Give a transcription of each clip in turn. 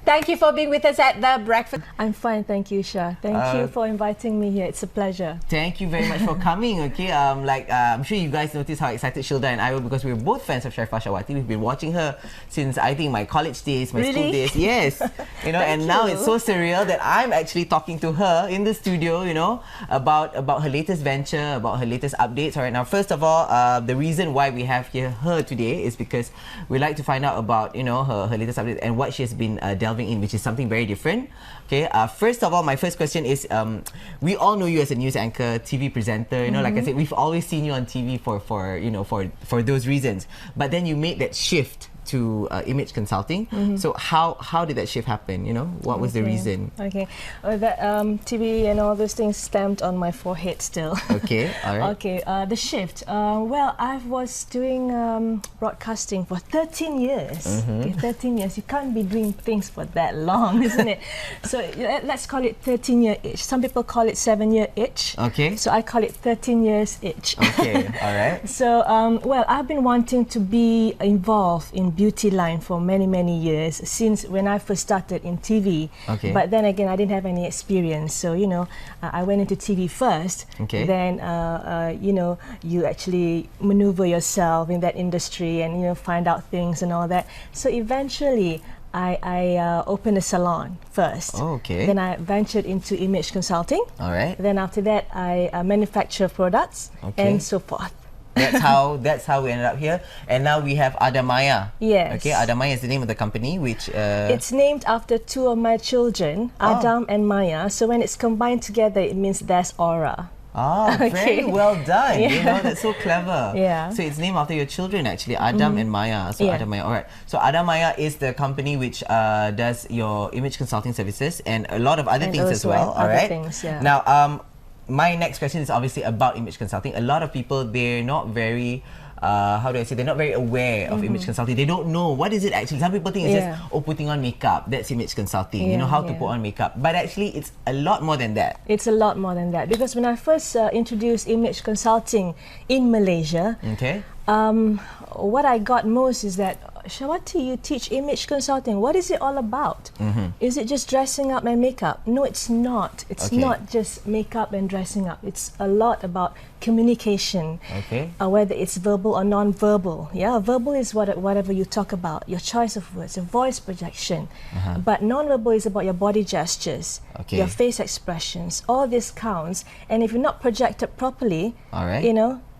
Thank you for being with us at the breakfast. I'm fine, thank you, Shah. Thank you for inviting me here. It's a pleasure. Thank you very much for coming. Okay, I'm sure you guys noticed how excited Shilda and I were because we're both fans of Sharifah Shawati. We've been watching her since I think my college days, my school days. Yes, you know, and now it's so surreal that I'm actually talking to her in the studio. You know, about her latest venture, about her latest updates. All right, now first of all, the reason why we have her today is because we like to find out about her latest updates and what she has been delving in, which is something very different. Okay, first of all, my first question is, we all know you as a news anchor, TV presenter. You know, like I said, we've always seen you on TV for those reasons. But then you made that shift to image consulting. So how did that shift happen? You know, what was the reason? Okay, that TV and all those things stamped on my forehead still. Okay, all right. Okay, the shift. Well, I was doing broadcasting for 13 years. Okay, 13 years. You can't be doing things for that long, isn't it? So let's call it 13-year itch. Some people call it 7-year itch. Okay. So I call it 13 years itch. Okay, all right. So well, I've been wanting to be involved in beauty line for many years, since when I first started in TV. Okay. But then again, I didn't have any experience, so I went into TV first. Okay. Then you actually maneuver yourself in that industry and find out things and all that. So eventually I opened a salon first. Oh, okay. Then I ventured into image consulting. All right. Then after that, I manufacture products and so forth. That's how we ended up here, and now we have Adamaya. Yes. Okay, Adamaya is the name of the company, which it's named after two of my children, Adam and Maya. So when it's combined together, it means there's aura. Ah, very well done. You know, that's so clever. Yeah. So it's named after your children, actually, Adam and Maya. So Adamaya. All right. So Adamaya is the company which does your image consulting services and a lot of other things as well. All right. Things, yeah. Now, my next question is obviously about image consulting. A lot of people, they're not very, how do I say, they're not very aware of image consulting. They don't know what is it actually. Some people think it's just, putting on makeup, that's image consulting. You know, how to put on makeup. But actually, it's a lot more than that. It's a lot more than that. Because when I first introduced image consulting in Malaysia, what I got most is that, Shawati, you teach image consulting. What is it all about? Is it just dressing up and makeup? No, it's not. It's not just makeup and dressing up. It's a lot about communication, whether it's verbal or non-verbal. Yeah, verbal is whatever you talk about, your choice of words, your voice projection. But non-verbal is about your body gestures, your face expressions. All this counts. And if you're not projected properly,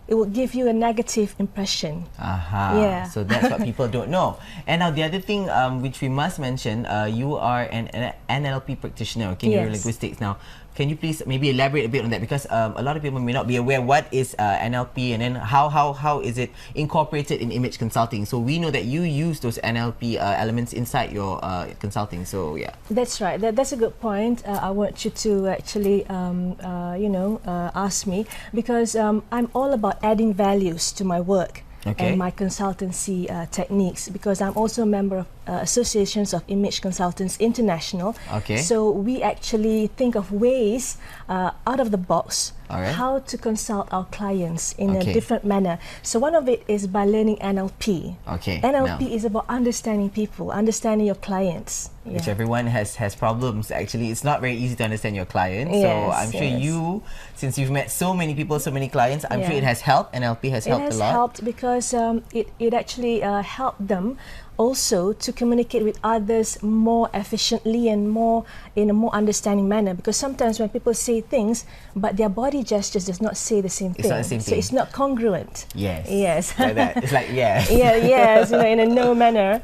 it will give you a negative impression. Yeah. So that's what people don't know. And now the other thing which we must mention, you are an NLP practitioner, Neuro Linguistics. Now, can you please maybe elaborate a bit on that, because a lot of people may not be aware what is NLP and then how is it incorporated in image consulting. So we know that you use those NLP elements inside your consulting. So yeah. That's right. That's a good point. I want you to actually ask me, because I'm all about adding values to my work. And my consultancy techniques, because I'm also a member of Associations of Image Consultants International. So we actually think of ways out of the box how to consult our clients in a different manner. So one of it is by learning NLP. NLP is about understanding people, understanding your clients. Which everyone has problems. Actually, it's not very easy to understand your clients. So I'm sure you, since you've met so many people, so many clients, I'm sure it has helped. NLP has helped a lot. It has helped because it actually helped them also to communicate with others more efficiently and more in a more understanding manner. Because sometimes when people say things, but their body gestures does not say the same thing. It's not the same thing. So it's not congruent. Yes. Like that. It's like yes. Yes. In a no manner.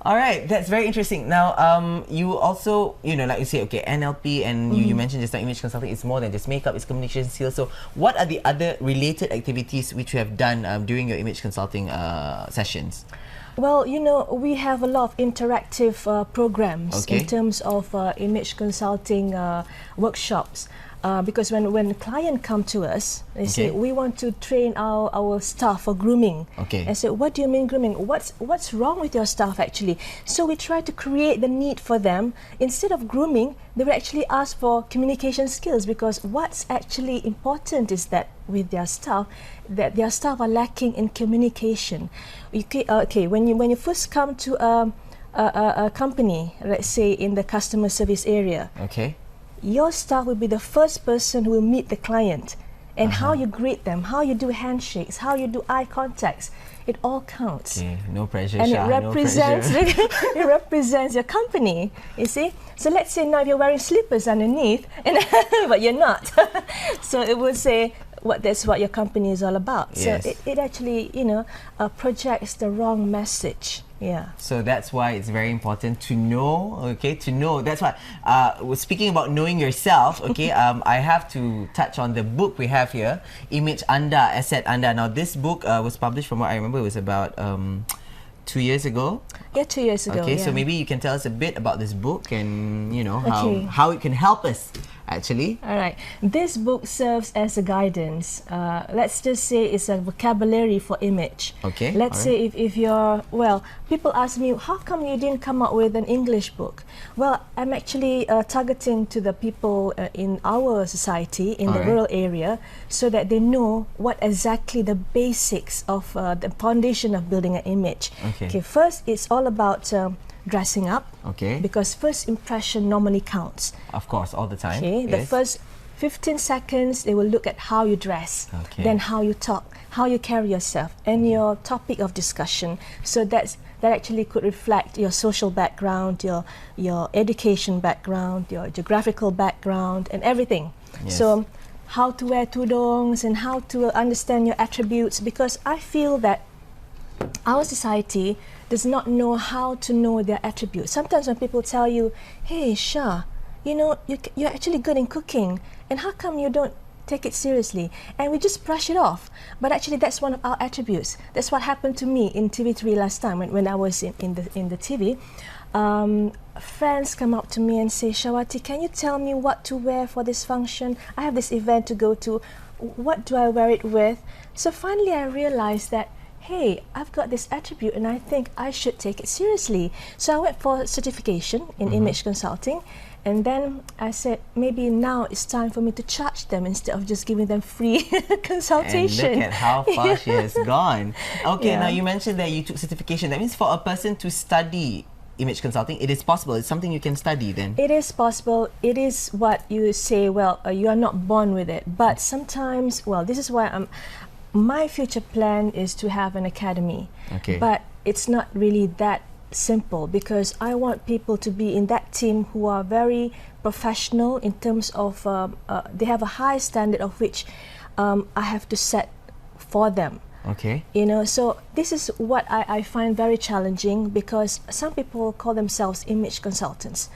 All right. That's very interesting. Now, you also, like you say, NLP, and you mentioned just like image consulting. It's more than just makeup. It's communication skills. So, what are the other related activities which you have done during your image consulting sessions? Well, we have a lot of interactive programs in terms of image consulting workshops. Because when a client come to us, they say, we want to train our staff for grooming. I say, what do you mean grooming? What's wrong with your staff actually? So we try to create the need for them. Instead of grooming, they will actually ask for communication skills, because what's actually important is that with their staff, that their staff are lacking in communication. When you first come to a company, let's say in the customer service area, Okay. your staff will be the first person who will meet the client, and how you greet them, how you do handshakes, how you do eye contacts, it all counts. Okay, no pressure, And Shah, it represents no pressure. it represents your company. You see. So let's say now you're wearing slippers underneath, and but you're not. So it would say that's what your company is all about. Yes. So it actually projects the wrong message. Yeah. So that's why it's very important to know, okay, to know. That's why, speaking about knowing yourself, okay, I have to touch on the book we have here, Image Anda, Asset Anda. Now, this book was published, from what I remember, it was about 2 years ago. Yeah, 2 years ago. Okay, yeah. so maybe you can tell us a bit about this book and, you know, Okay. how it can help us, actually. All right. This book serves as a guidance. Let's just say it's a vocabulary for image. Okay, Let's say if you're, well, people ask me, how come you didn't come up with an English book? Well, I'm actually targeting to the people in our society, in the rural area, so that they know what exactly the basics of the foundation of building an image. Okay. First, it's all about dressing up. Okay. Because first impression normally counts. Of course, all the time. Okay, the yes. first 15 seconds, they will look at how you dress, Okay. then how you talk, how you carry yourself, and your topic of discussion. So that actually could reflect your social background, your education background, your geographical background, and everything. Yes. So how to wear tudongs and how to understand your attributes, because I feel that our society does not know how to know their attributes. Sometimes when people tell you, hey Shah, you know, you're actually good in cooking, and how come you don't take it seriously? And we just brush it off. But actually that's one of our attributes. That's what happened to me in TV3 last time when I was in the TV. Friends come up to me and say, Shawati, can you tell me what to wear for this function? I have this event to go to. What do I wear it with? So finally I realized that, hey, I've got this attribute and I think I should take it seriously. So I went for certification in image consulting, and then I said, maybe now it's time for me to charge them instead of just giving them free consultation. And look at how far she has gone. Okay, Yeah. now you mentioned that you took certification. That means for a person to study image consulting, it is possible. It's something you can study then. It is possible. It is what you say, well, you are not born with it. But sometimes, well, this is why my future plan is to have an academy. Okay. But it's not really that simple, because I want people to be in that team who are very professional in terms of, they have a high standard of which I have to set for them. Okay. You know, so this is what I find very challenging, because some people call themselves image consultants,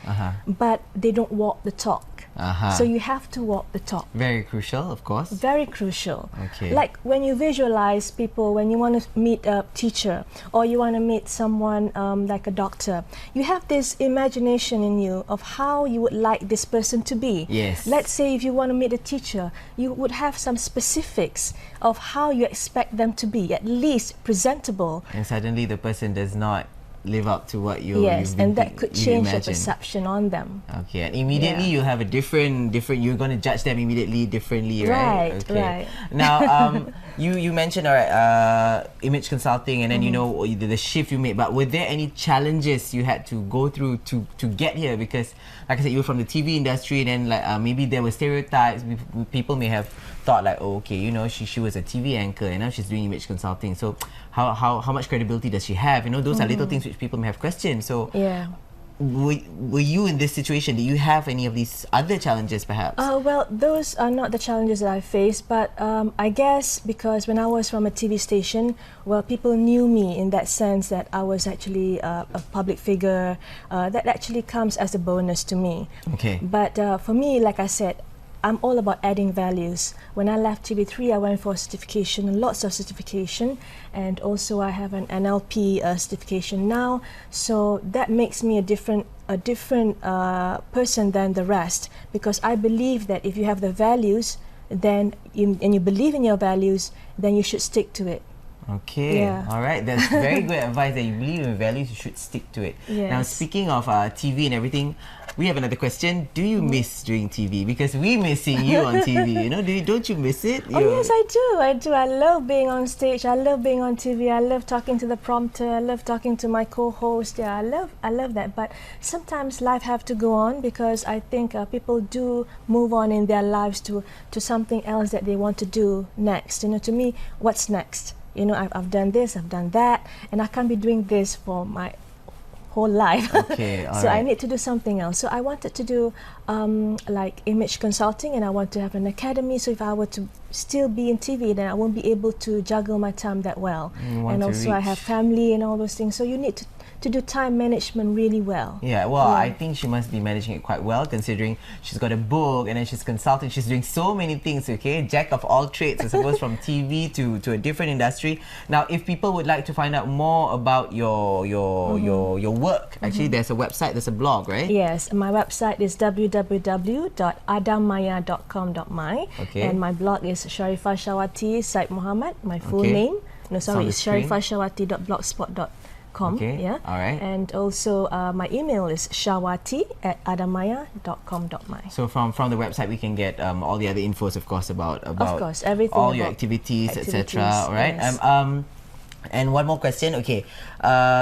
but they don't walk the talk. So you have to walk the talk. Very crucial, of course. Very crucial. Okay. Like when you visualize people, when you want to meet a teacher or you want to meet someone like a doctor, you have this imagination in you of how you would like this person to be. Yes. Let's say if you want to meet a teacher, you would have some specifics of how you expect them to be, at least presentable. And suddenly the person does not live up to what you and that could change your perception on them. Okay, and immediately you have a different you're going to judge them immediately differently, right? Right, okay. right. Now, you mentioned image consulting, and then you know the shift you made, but were there any challenges you had to go through to get here? Because like I said, you were from the TV industry, and then like maybe there were stereotypes. People may have thought like, oh, okay, you know, she was a TV anchor and now she's doing image consulting, so how much credibility does she have? You know, those are little things which people may have questioned. So yeah. Were you in this situation? Do you have any of these other challenges perhaps? Well, those are not the challenges that I faced, but I guess because when I was from a TV station, well, people knew me in that sense that I was actually a public figure. That actually comes as a bonus to me. Okay. But for me, like I said, I'm all about adding values. When I left TV3, I went for certification, lots of certification, and also I have an NLP certification now. So that makes me a different person than the rest, because I believe that if you have the values, then and you believe in your values, then you should stick to it. Okay, Yeah. all right. That's very good advice that you believe in values, you should stick to it. Yes. Now, speaking of TV and everything, we have another question. Do you miss doing TV? Because we miss seeing you on TV, you know? Don't you miss it? Oh yes, I do. I love being on stage. I love being on TV. I love talking to the prompter. I love talking to my co-host. Yeah, I love that. But sometimes life have to go on, because I think people do move on in their lives to something else that they want to do next. You know, to me, what's next? You know, I've done this, I've done that, and I can't be doing this for my whole life. Okay, so I need to do something else. So I wanted to do like image consulting, and I want to have an academy. So if I were to still be in TV, then I won't be able to juggle my time that well. And also I have family and all those things. So you need to do time management really well. Yeah, well, I think she must be managing it quite well, considering she's got a book and then she's consulting. She's doing so many things, okay? Jack of all trades, I suppose, from TV to a different industry. Now, if people would like to find out more about your work, actually, there's a website, there's a blog, right? Yes, my website is www.adamaya.com.my, and my blog is Sharifah Shawati Syed Muhammad, my full name. No, sorry, it's sharifahshawati.blogspot.com. Yeah. All right. And also my email is shawati@adamaya.com.my. So from the website we can get all the other infos, of course, about of course, everything, all your activities, etc. All right. Yes. And one more question. Okay,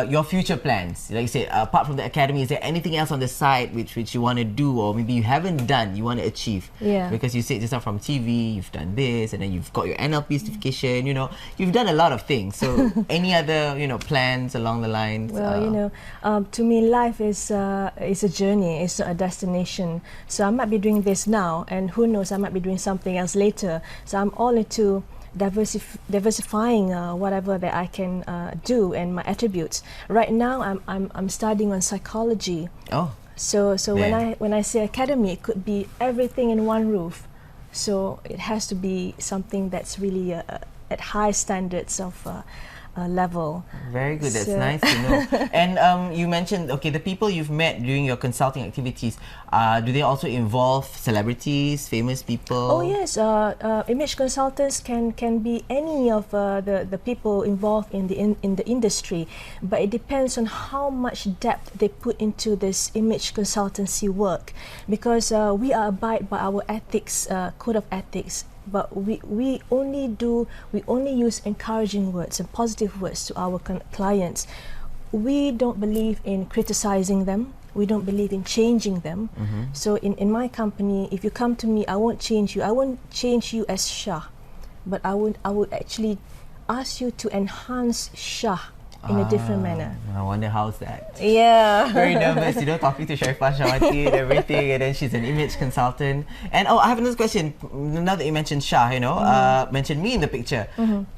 your future plans. Like you said, apart from the academy, is there anything else on the side which you want to do, or maybe you haven't done, you want to achieve? Yeah. Because you said just now from TV, you've done this, and then you've got your NLP certification. You know, you've done a lot of things. So, any other plans along the lines? Well, to me, life is a journey. It's not a destination. So I might be doing this now, and who knows, I might be doing something else later. So I'm all into diversifying whatever that I can do, and my attributes. Right now, I'm studying on psychology. Oh. So when I say academy, it could be everything in one roof. So it has to be something that's really at high standards of level. Very good. That's nice to know. And you mentioned, the people you've met during your consulting activities, do they also involve celebrities, famous people? Oh yes, image consultants can be any of the people involved in the industry, but it depends on how much depth they put into this image consultancy work, because we are abide by our ethics, code of ethics. But we only use encouraging words and positive words to our clients. We don't believe in criticizing them. We don't believe in changing them. So in my company, if you come to me, I won't change you. I won't change you as Shah, but I would actually ask you to enhance Shah in a different manner. I wonder how's that. Yeah. Very nervous, talking to Sharifah Shawati and everything, and then she's an image consultant. And I have another question. Now that you mentioned Shah, mentioned me in the picture.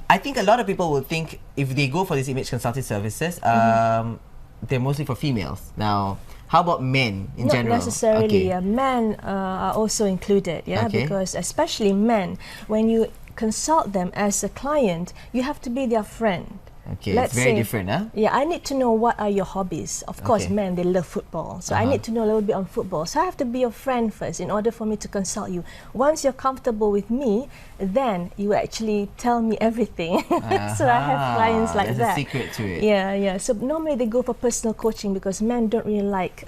I think a lot of people will think if they go for these image consulting services, they're mostly for females. Now, how about men in general? Not necessarily. Men are also included, because especially men, when you consult them as a client, you have to be their friend. Okay, it's very different, huh? Yeah, I need to know what are your hobbies. Of course, men, they love football. So I need to know a little bit on football. So I have to be your friend first in order for me to consult you. Once you're comfortable with me, then you actually tell me everything. So I have clients like that. There's a secret to it. Yeah. So normally they go for personal coaching, because men don't really like,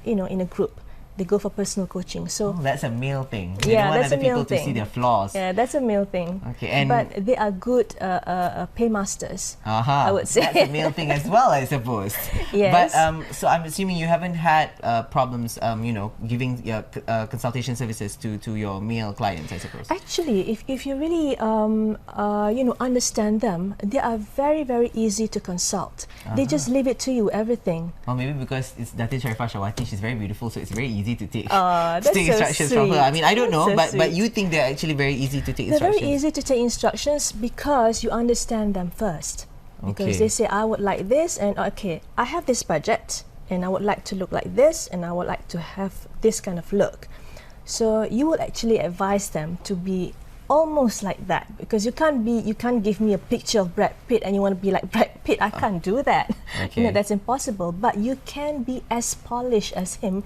in a group. They go for personal coaching. So that's a male thing. They don't want other people to see their flaws. Yeah, that's a male thing. Okay, but they are good paymasters. I would say that's a male thing as well, I suppose. Yes. But so I'm assuming you haven't had problems, giving your consultation services to your male clients, I suppose. Actually, if you really understand them, they are very, very easy to consult. They just leave it to you, everything. Well, maybe because it's Datin Shawati, she's very beautiful, so it's very easy to take, take instructions from her. I mean, I don't know, but you think they're actually very easy to take instructions? They're very easy to take instructions because you understand them first. Because they say, I would like this, and I have this budget, and I would like to look like this, and I would like to have this kind of look. So you would actually advise them to be almost like that, because you can't give me a picture of Brad Pitt and you want to be like Brad Pitt. I can't do that. That's impossible. But you can be as polished as him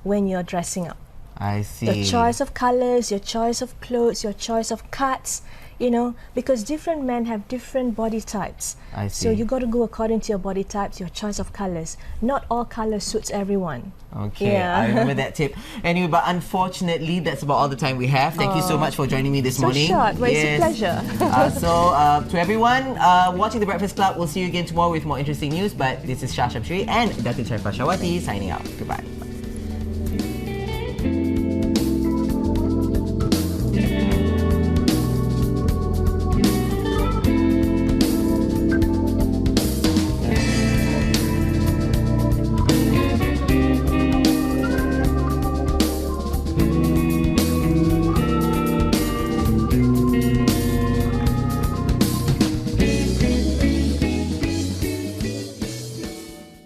when you're dressing up. I see. Your choice of colors, your choice of clothes, your choice of cuts, You know, because different men have different body types. I see. So you got to go according to your body types, your choice of colors. Not all colors suits everyone. Okay, Yeah. I remember that tip. Anyway, but unfortunately, that's about all the time we have. Thank you so much for joining me this morning. So short, but it's a pleasure. To everyone watching The Breakfast Club, we'll see you again tomorrow with more interesting news. But this is Shah Shamshiri and Datin Sharifah Shawati signing out. Goodbye.